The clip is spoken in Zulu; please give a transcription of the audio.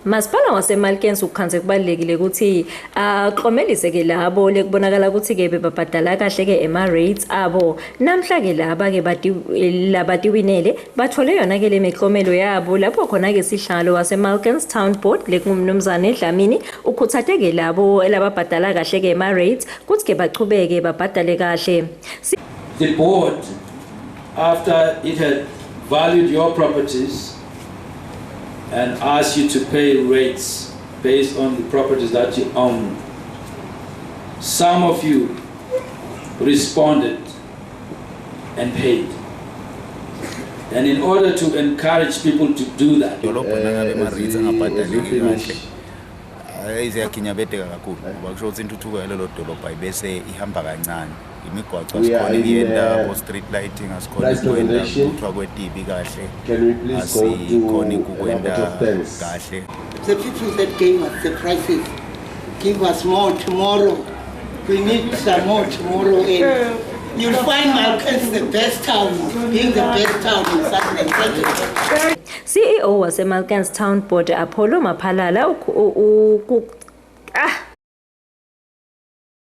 Maspala waseMarlkerrns ukukhanze kubalekile ukuthi aqomelise ke labo lekubonakala ukuthi ke bebabhadala kahle ke ema-rates abo. Namhla ke laba ke labatiwinele bathole yona ke le miklomelo yabo lapho khona ke sihlalo waseMarlkerrns Town Board lekungumnumzane Dlamini ukhuthathe ke labo elababhadala kahle ke ema-rates kuthi ke bachubeke babhadale kahle. The board, after it had valued your properties and asked you to pay rates based on the properties that you own, some of you responded and paid. And in order to encourage people to do that, street lighting can we please go to a vote of thanks? The people that gave us the prices give us more tomorrow. We need some more tomorrow. And you'll find Marlkerrns the best town, being the best town in Southern Africa. CEO waseMarlkerrns Town Board Apollo Maphalala